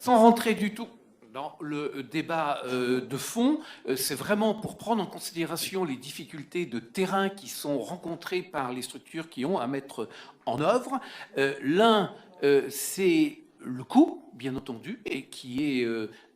sans rentrer du tout dans le débat de fond, c'est vraiment pour prendre en considération les difficultés de terrain qui sont rencontrées par les structures qui ont à mettre en œuvre. L'un, c'est le coût, bien entendu, et qui est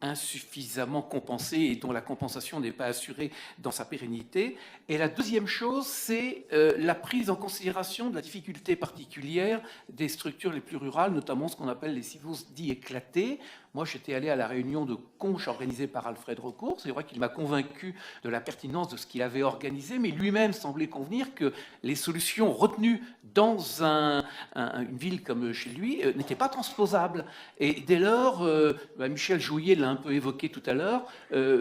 insuffisamment compensé et dont la compensation n'est pas assurée dans sa pérennité. Et la deuxième chose, c'est la prise en considération de la difficulté particulière des structures les plus rurales, notamment ce qu'on appelle les civeaux dits éclatés. Moi, j'étais allé à la réunion de Conches organisée par Alfred Recourt. C'est vrai qu'il m'a convaincu de la pertinence de ce qu'il avait organisé, mais lui-même semblait convenir que les solutions retenues dans une ville comme chez lui n'étaient pas transposables. Et dès lors, Michel Jouillet l'a un peu évoqué tout à l'heure,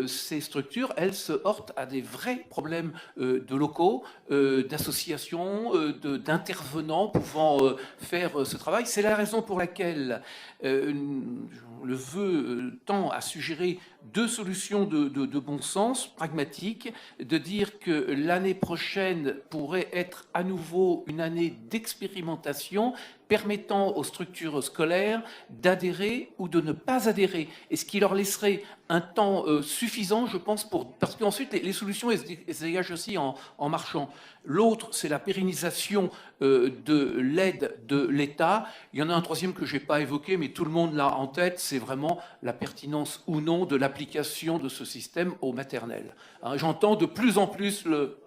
ces structures, elles se heurtent à des vrais problèmes de locaux, d'associations, d'intervenants pouvant faire ce travail. C'est la raison pour laquelle le vœu tend à suggérer deux solutions de bon sens, pragmatiques, de dire que l'année prochaine pourrait être à nouveau une année d'expérimentation permettant aux structures scolaires d'adhérer ou de ne pas adhérer, et ce qui leur laisserait un temps suffisant, je pense, parce qu'ensuite les solutions elles se dégagent aussi en marchant. L'autre, c'est la pérennisation de l'aide de l'État. Il y en a un troisième que je n'ai pas évoqué, mais tout le monde l'a en tête, c'est vraiment la pertinence ou non de l'application de ce système au maternel. Hein, j'entends de plus en plus le...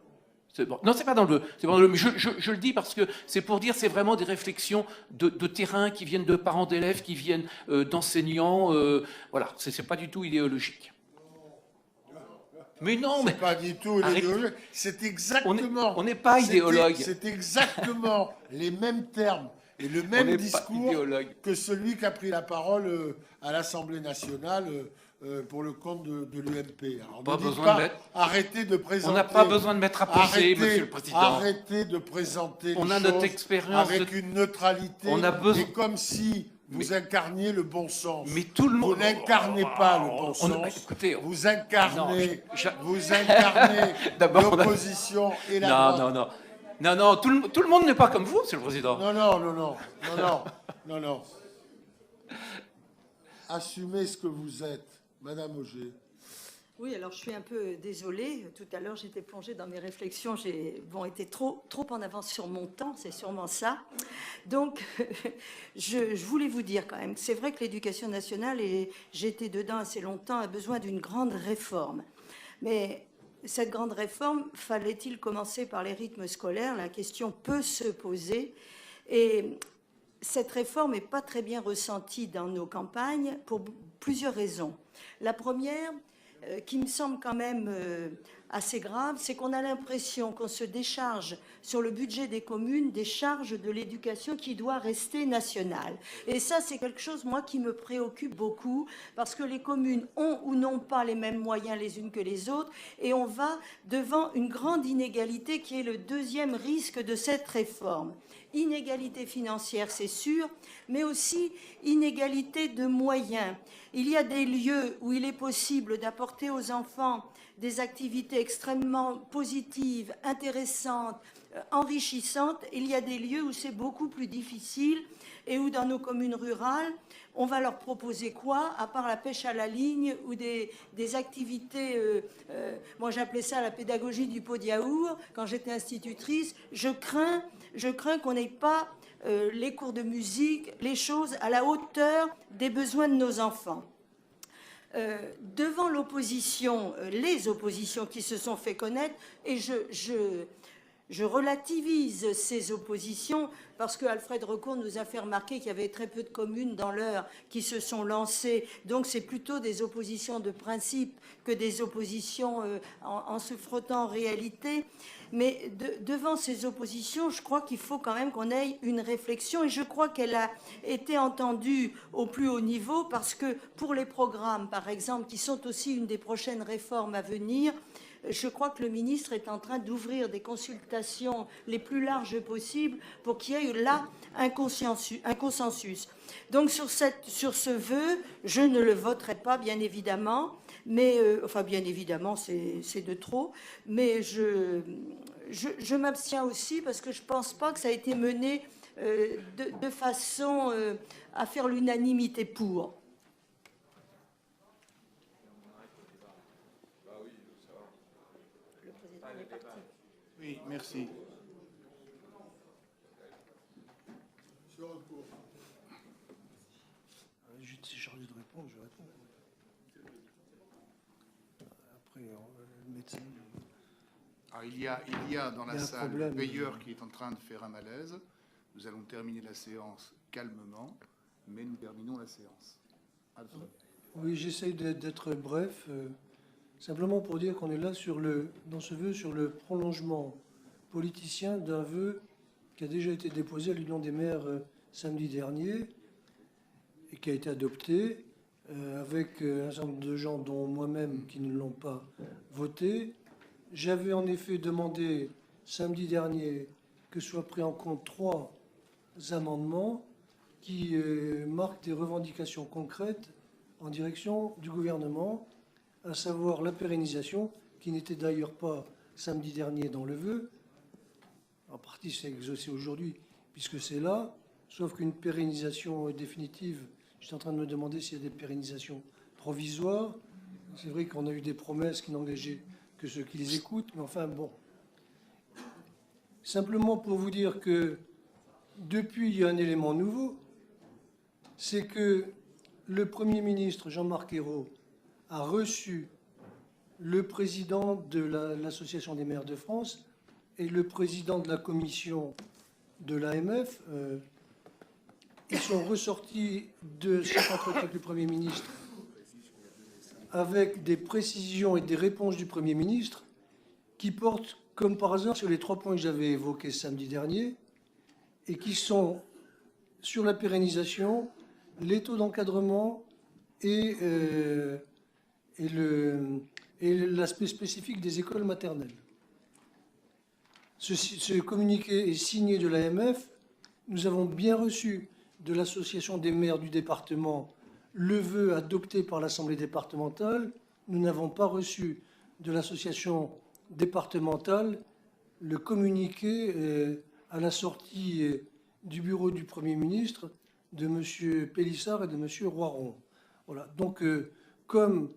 Bon. Non, c'est pas dans le... mais je le dis parce que c'est pour dire, c'est vraiment des réflexions de terrain qui viennent de parents d'élèves, qui viennent d'enseignants. Voilà, c'est pas du tout idéologique. Mais non, mais... C'est pas du tout idéologique. C'est exactement... On n'est pas idéologue. C'est exactement les mêmes termes et le même discours que celui qui a pris la parole à l'Assemblée nationale pour le compte de l'UMP. Arrêtez de présenter... On n'a pas besoin de mettre à penser, Monsieur le Président. Arrêtez de présenter on les a choses notre expérience avec une neutralité. On a besoin... Et comme si... Vous incarniez le bon sens. Mais tout le monde... Vous n'incarnez pas le bon sens. Écoutez, vous incarnez l'opposition et la droite. Non, tout le monde n'est pas comme vous, Monsieur le Président. Non. Assumez ce que vous êtes, Madame Auger. Oui, alors je suis un peu désolée. Tout à l'heure, j'étais plongée dans mes réflexions. J'ai été trop en avance sur mon temps, c'est sûrement ça. Donc, je voulais vous dire quand même que c'est vrai que l'éducation nationale, et j'étais dedans assez longtemps, a besoin d'une grande réforme. Mais cette grande réforme, fallait-il commencer par les rythmes scolaires? La question peut se poser. Et cette réforme n'est pas très bien ressentie dans nos campagnes pour plusieurs raisons. La première... qui me semble quand même assez grave, c'est qu'on a l'impression qu'on se décharge sur le budget des communes des charges de l'éducation qui doit rester nationale. Et ça, c'est quelque chose, moi, qui me préoccupe beaucoup, parce que les communes ont ou n'ont pas les mêmes moyens les unes que les autres, et on va devant une grande inégalité qui est le deuxième risque de cette réforme. Inégalité financière, c'est sûr, mais aussi inégalité de moyens. Il y a des lieux où il est possible d'apporter aux enfants des activités extrêmement positives, intéressantes, enrichissantes. Il y a des lieux où c'est beaucoup plus difficile et où dans nos communes rurales, on va leur proposer quoi, à part la pêche à la ligne ou des activités, moi j'appelais ça la pédagogie du pot de yaourt, quand j'étais institutrice. Je crains qu'on n'ait pas les cours de musique, les choses à la hauteur des besoins de nos enfants. Devant l'opposition, les oppositions qui se sont fait connaître, et je relativise ces oppositions parce que Alfred Recourt nous a fait remarquer qu'il y avait très peu de communes dans l'Eure qui se sont lancées. Donc c'est plutôt des oppositions de principe que des oppositions en se frottant en réalité. Mais devant ces oppositions, je crois qu'il faut quand même qu'on ait une réflexion, et je crois qu'elle a été entendue au plus haut niveau, parce que pour les programmes, par exemple, qui sont aussi une des prochaines réformes à venir, je crois que le ministre est en train d'ouvrir des consultations les plus larges possibles pour qu'il y ait là un consensus. Donc sur ce vœu, je ne le voterai pas, bien évidemment, mais enfin bien évidemment c'est de trop, mais je m'abstiens aussi parce que je ne pense pas que ça a été mené de façon à faire l'unanimité pour. Oui, merci. Je suis chargé de répondre, je réponds. Après, le médecin... Alors, il y a dans la salle le payeur qui est en train de faire un malaise. Nous allons terminer la séance calmement, mais nous terminons la séance. Alfred. Oui, j'essaye d'être bref. Simplement pour dire qu'on est là dans ce vœu sur le prolongement politicien d'un vœu qui a déjà été déposé à l'Union des maires samedi dernier et qui a été adopté avec un certain nombre de gens, dont moi-même, qui ne l'ont pas voté. J'avais en effet demandé samedi dernier que soient pris en compte 3 amendements qui marquent des revendications concrètes en direction du gouvernement, à savoir la pérennisation, qui n'était d'ailleurs pas samedi dernier dans le vœu. En partie, c'est exaucé aujourd'hui, puisque c'est là, sauf qu'une pérennisation définitive, je suis en train de me demander s'il y a des pérennisations provisoires. C'est vrai qu'on a eu des promesses qui n'engageaient que ceux qui les écoutent, mais enfin bon. Simplement pour vous dire que depuis, il y a un élément nouveau, c'est que le Premier ministre Jean-Marc Ayrault a reçu le président de l'Association des maires de France et le président de la commission de l'AMF. Ils sont ressortis de cet entretien avec le Premier ministre avec des précisions et des réponses du Premier ministre qui portent, comme par hasard, sur les 3 points que j'avais évoqués samedi dernier et qui sont sur la pérennisation, les taux d'encadrement et l'aspect spécifique des écoles maternelles. Ce communiqué est signé de l'AMF. Nous avons bien reçu de l'Association des maires du département le vœu adopté par l'Assemblée départementale. Nous n'avons pas reçu de l'association départementale le communiqué à la sortie du bureau du Premier ministre de M. Pélissard et de M. Roiron. Voilà. Donc, comme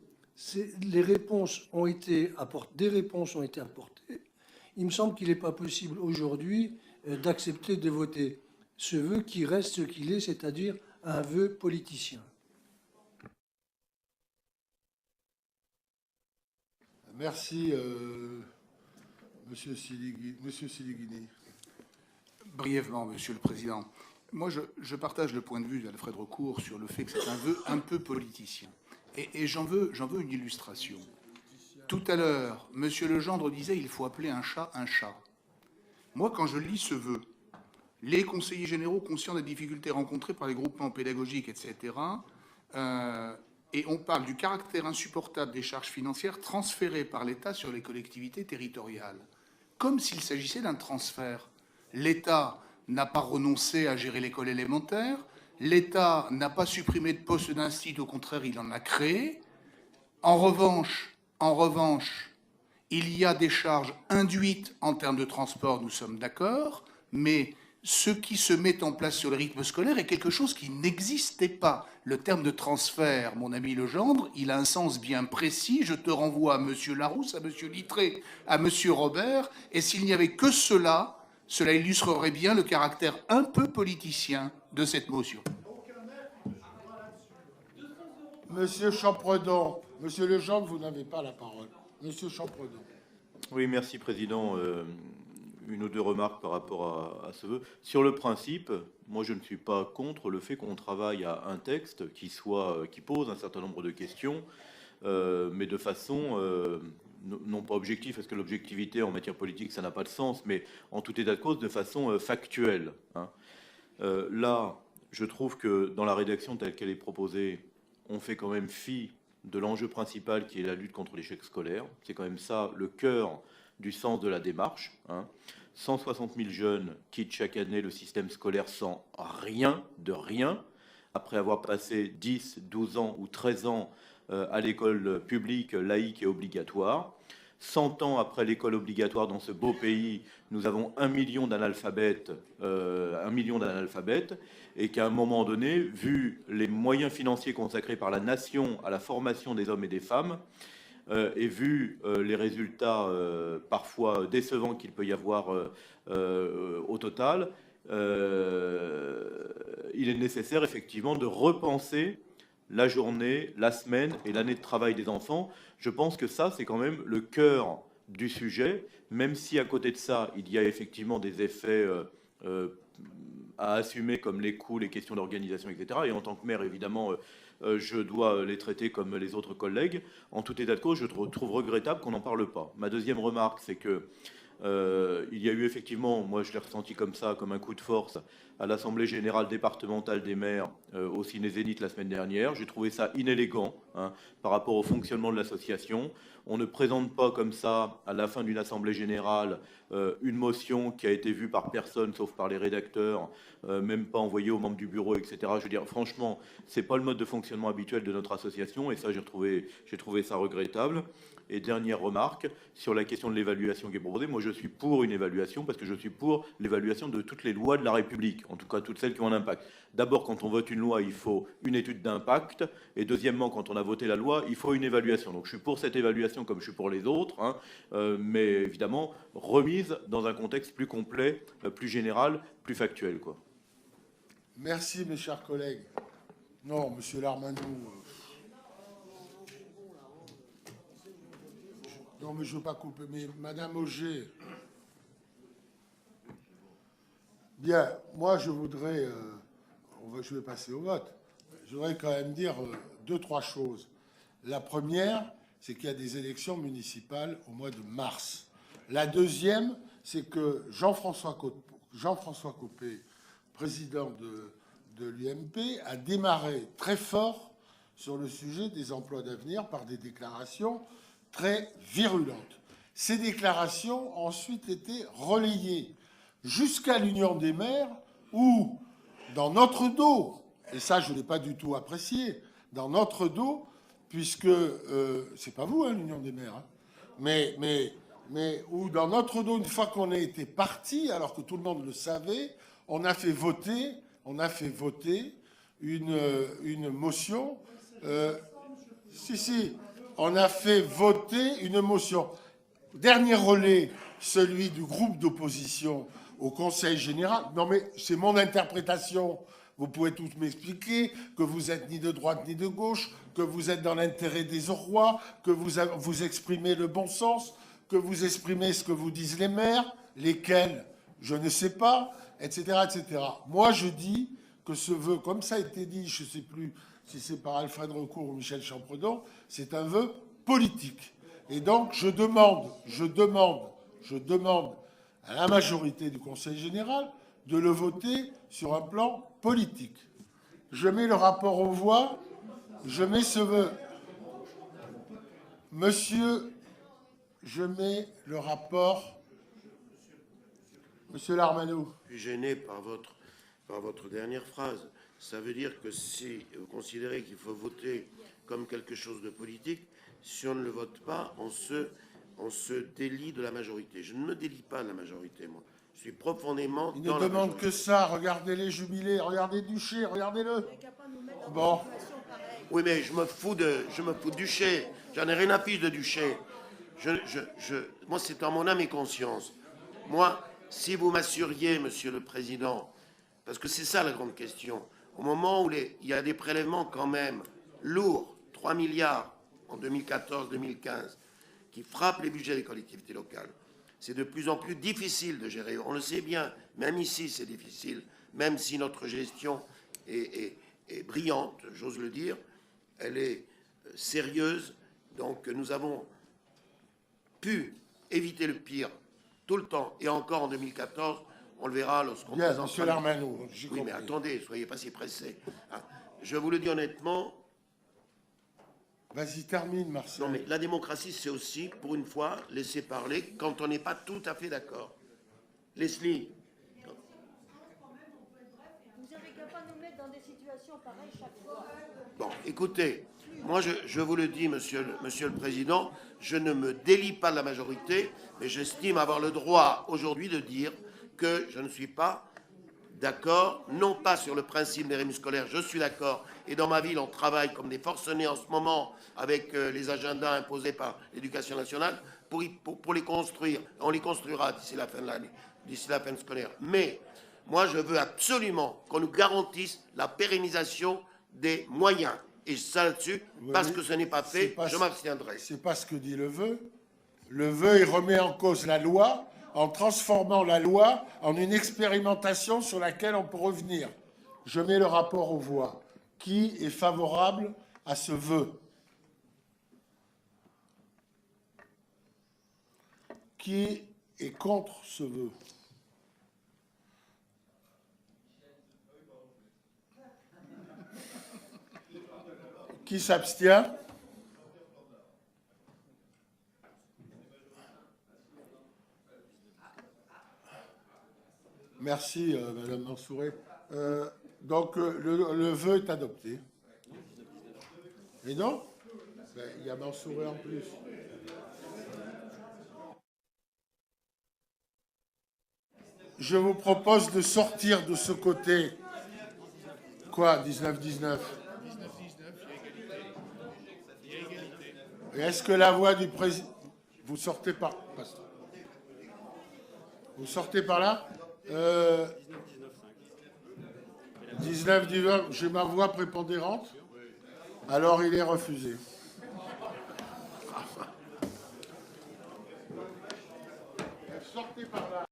des réponses ont été apportées, il me semble qu'il n'est pas possible aujourd'hui d'accepter de voter ce vœu qui reste ce qu'il est, c'est-à-dire un vœu politicien. Merci, Monsieur Siliguini. Brièvement, Monsieur le Président. Moi, je partage le point de vue d'Alfred Recourt sur le fait que c'est un vœu un peu politicien. Et j'en veux une illustration. Tout à l'heure, Monsieur Legendre disait il faut appeler un chat un chat. Moi, quand je lis ce vœu, les conseillers généraux conscients des difficultés rencontrées par les groupements pédagogiques, etc., et on parle du caractère insupportable des charges financières transférées par l'État sur les collectivités territoriales, comme s'il s'agissait d'un transfert. L'État n'a pas renoncé à gérer l'école élémentaire, l'État n'a pas supprimé de postes d'institut, au contraire, il en a créé. En revanche, il y a des charges induites en termes de transport, nous sommes d'accord, mais ce qui se met en place sur le rythme scolaire est quelque chose qui n'existait pas. Le terme de transfert, mon ami Legendre, il a un sens bien précis. Je te renvoie à M. Larousse, à M. Littré, à M. Robert, et s'il n'y avait que cela illustrerait bien le caractère un peu politicien de cette motion. Monsieur Champredon, Monsieur Legendre, vous n'avez pas la parole. Monsieur Champredon. Oui, merci, Président. Une ou deux remarques par rapport à ce vœu. Sur le principe, moi, je ne suis pas contre le fait qu'on travaille à un texte qui pose un certain nombre de questions, mais de façon non pas objective, parce que l'objectivité en matière politique, ça n'a pas de sens, mais en tout état de cause, de façon factuelle. Hein. Là, je trouve que dans la rédaction telle qu'elle est proposée, on fait quand même fi de l'enjeu principal qui est la lutte contre l'échec scolaire. C'est quand même ça le cœur du sens de la démarche. Hein. 160 000 jeunes quittent chaque année le système scolaire sans rien, après avoir passé 10, 12 ans ou 13 ans à l'école publique, laïque et obligatoire. 100 ans après l'école obligatoire dans ce beau pays, nous avons 1 million d'analphabètes, et qu'à un moment donné, vu les moyens financiers consacrés par la nation à la formation des hommes et des femmes, et vu les résultats parfois décevants qu'il peut y avoir au total, il est nécessaire effectivement de repenser la journée, la semaine et l'année de travail des enfants. Je pense que ça, c'est quand même le cœur du sujet, même si à côté de ça, il y a effectivement des effets à assumer comme les coûts, les questions d'organisation, etc. Et en tant que maire, évidemment, je dois les traiter comme les autres collègues. En tout état de cause, je trouve regrettable qu'on n'en parle pas. Ma deuxième remarque, c'est que il y a eu effectivement, moi je l'ai ressenti comme ça, comme un coup de force à l'Assemblée générale départementale des maires au Ciné-Zénith la semaine dernière. J'ai trouvé ça inélégant par rapport au fonctionnement de l'association. On ne présente pas comme ça, à la fin d'une Assemblée générale, une motion qui a été vue par personne, sauf par les rédacteurs, même pas envoyée aux membres du bureau, etc. Je veux dire, franchement, c'est pas le mode de fonctionnement habituel de notre association, et ça, j'ai trouvé ça regrettable. Et dernière remarque, sur la question de l'évaluation qui est proposée, moi je suis pour une évaluation parce que je suis pour l'évaluation de toutes les lois de la République, en tout cas toutes celles qui ont un impact. D'abord, quand on vote une loi, il faut une étude d'impact, et deuxièmement, quand on a voté la loi, il faut une évaluation. Donc je suis pour cette évaluation comme je suis pour les autres, mais évidemment remise dans un contexte plus complet, plus général, plus factuel, quoi. Merci, mes chers collègues. Non, monsieur Larmantou... Non, mais je ne veux pas couper. Mais Madame Auger, bien, moi, je voudrais... je vais passer au vote. Je voudrais quand même dire 2-3 choses. La première, c'est qu'il y a des élections municipales au mois de mars. La deuxième, c'est que Jean-François Copé, président de l'UMP, a démarré très fort sur le sujet des emplois d'avenir par des déclarations très virulentes. Ces déclarations ont ensuite été relayées jusqu'à l'Union des maires où, dans notre dos, et ça je ne l'ai pas du tout apprécié, dans notre dos, puisque, c'est pas vous, l'Union des maires, mais où dans notre dos, une fois qu'on a été parti, alors que tout le monde le savait, on a fait voter une motion... on a fait voter une motion. Dernier relais, celui du groupe d'opposition au Conseil général. Non, mais c'est mon interprétation. Vous pouvez tous m'expliquer que vous êtes ni de droite ni de gauche, que vous êtes dans l'intérêt des Aurois, que vous exprimez le bon sens, que vous exprimez ce que vous disent les maires, lesquels, je ne sais pas, etc., etc. Moi, je dis que ce vœu, comme ça a été dit, je ne sais plus si c'est par Alfred Recourt ou Michel Champredon, c'est un vœu politique. Et donc, je demande à la majorité du Conseil général de le voter sur un plan politique. Je mets le rapport aux voix, je mets ce vœu. Monsieur, je mets le rapport. Monsieur Larmantou. Je suis gêné par votre dernière phrase. Ça veut dire que si vous considérez qu'il faut voter comme quelque chose de politique, si on ne le vote pas, on se délie de la majorité. Je ne me délie pas de la majorité, moi. Je suis profondément Il dans ne la demande majorité. que ça. Regardez-les jubilés. Regardez Duché. Regardez-le. Bon. Oui, mais je me fous de Duché. J'en ai rien à fiche de Duché. Moi, c'est en mon âme et conscience. Moi, si vous m'assuriez, Monsieur le Président, parce que c'est ça la grande question, au moment où il y a des prélèvements quand même lourds, 3 milliards en 2014-2015, qui frappent les budgets des collectivités locales, c'est de plus en plus difficile de gérer. On le sait bien, même ici c'est difficile, même si notre gestion est brillante, j'ose le dire, elle est sérieuse. Donc nous avons pu éviter le pire tout le temps, et encore en 2014, on le verra lorsqu'on présentera... Monsieur Larmantou, oui, mais attendez, soyez pas si pressés. Je vous le dis honnêtement... Vas-y, termine, Marcel. Non, mais la démocratie, c'est aussi, pour une fois, laisser parler quand on n'est pas tout à fait d'accord. Leslie. Vous n'avez qu'à pas nous mettre dans des situations pareilles chaque fois. Bon, écoutez, moi, je vous le dis, monsieur le Président, je ne me délie pas de la majorité, mais j'estime avoir le droit aujourd'hui de dire que je ne suis pas d'accord, non pas sur le principe des rythmes scolaires, je suis d'accord, et dans ma ville, on travaille comme des forcenés en ce moment avec les agendas imposés par l'éducation nationale pour les construire. On les construira d'ici la fin de l'année, d'ici la fin scolaire. Mais moi, je veux absolument qu'on nous garantisse la pérennisation des moyens. Et ça là-dessus, parce que ce n'est pas fait, je m'abstiendrai. C'est pas ce que dit le vœu. Le vœu, il remet en cause la loi en transformant la loi en une expérimentation sur laquelle on peut revenir. Je mets le rapport aux voix. Qui est favorable à ce vœu? Qui est contre ce vœu? Qui s'abstient? Merci, Madame Mansouré. Donc, le vœu est adopté. Et non? Ben, il y a Mansouré en plus. Je vous propose de sortir de ce côté. Quoi, 19-19? Et est-ce que la voix du président... Vous sortez par... Vous sortez par là 19-19, j'ai ma voix prépondérante. Alors il est refusé. Sortez par là.